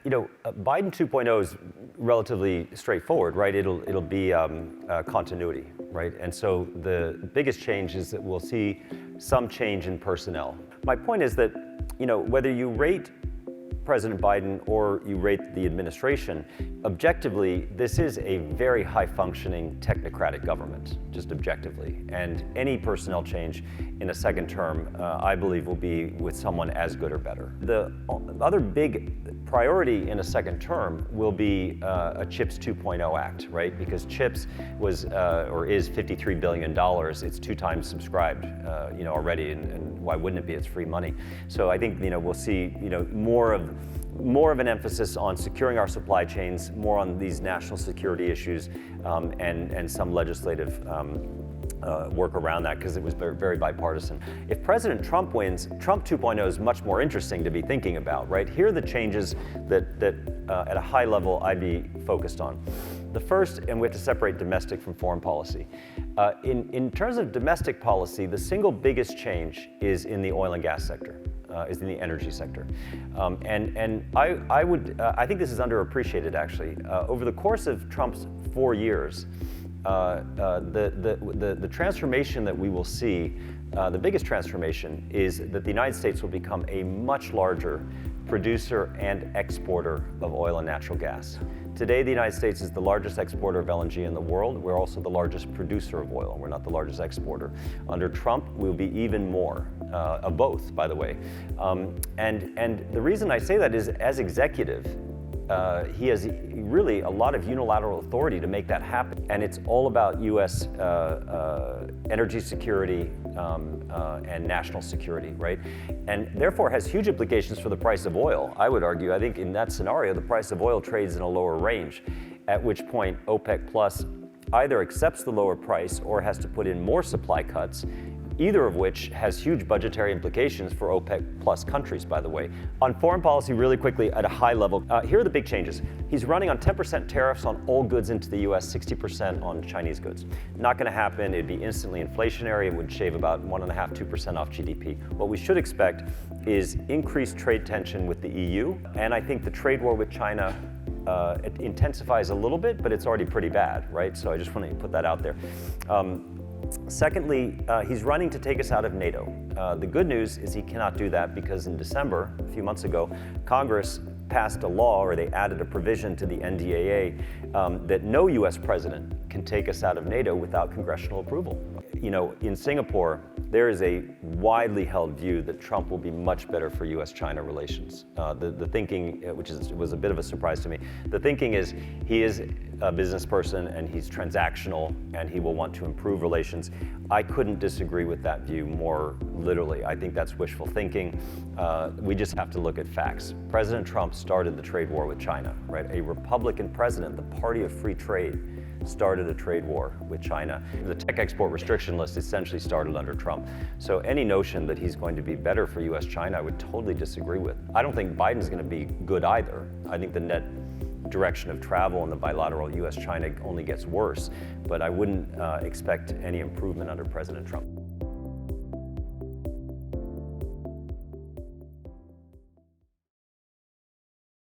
Biden 2.0 is relatively straightforward, right? It'll be continuity, right? And so the biggest change is that we'll see some change in personnel. My point is that, whether you rate President Biden or you rate the administration, objectively, this is a very high-functioning technocratic government, just objectively. And any personnel change in a second term, I believe, will be with someone as good or better. The other big priority in a second term will be a CHIPS 2.0 Act, right? Because CHIPS was or is $53 billion. It's 2 times subscribed, already, and why wouldn't it be? It's free money. So I think we'll see more of an emphasis on securing our supply chains, more on these national security issues, and some legislative work around that, because it was very, very bipartisan. If President Trump wins, Trump 2.0 is much more interesting to be thinking about, right? Here are the changes that at a high level I'd be focused on. The first, and we have to separate domestic from foreign policy. In terms of domestic policy, the single biggest change is in the oil and gas sector. Is in the energy sector. I think this is underappreciated, actually. Over the course of Trump's 4 years, the transformation that we will see, the biggest transformation, is that the United States will become a much larger producer and exporter of oil and natural gas. Today, the United States is the largest exporter of LNG in the world. We're also the largest producer of oil. We're not the largest exporter. Under Trump, we'll be even more of both, by the way. And the reason I say that is, as executive, he has really a lot of unilateral authority to make that happen. And it's all about U.S. Energy security and national security, right? And therefore has huge implications for the price of oil. I would argue, I think in that scenario, the price of oil trades in a lower range, at which point OPEC Plus either accepts the lower price or has to put in more supply cuts, either of which has huge budgetary implications for OPEC Plus countries, by the way. On foreign policy, really quickly, at a high level, here are the big changes. He's running on 10% tariffs on all goods into the US, 60% on Chinese goods. Not gonna happen. It'd be instantly inflationary. It would shave about 1.5%, 2% off GDP. What we should expect is increased trade tension with the EU, and I think the trade war with China it intensifies a little bit, but it's already pretty bad, right? So I just want to put that out there. Secondly, he's running to take us out of NATO. The good news is he cannot do that because in December, a few months ago, Congress passed a law, or they added a provision to the NDAA that no US president can take us out of NATO without congressional approval. In Singapore, there is a widely held view that Trump will be much better for US-China relations. The thinking, which was a bit of a surprise to me, the thinking is he is a business person and he's transactional and he will want to improve relations. I couldn't disagree with that view more literally. I think that's wishful thinking. We just have to look at facts. President Trump started the trade war with China, right? A Republican president, the party of free trade, started a trade war with China. The tech export restriction list essentially started under Trump. So any notion that he's going to be better for US-China, I would totally disagree with. I don't think Biden's going to be good either. I think the net direction of travel in the bilateral US-China only gets worse, but I wouldn't expect any improvement under President Trump.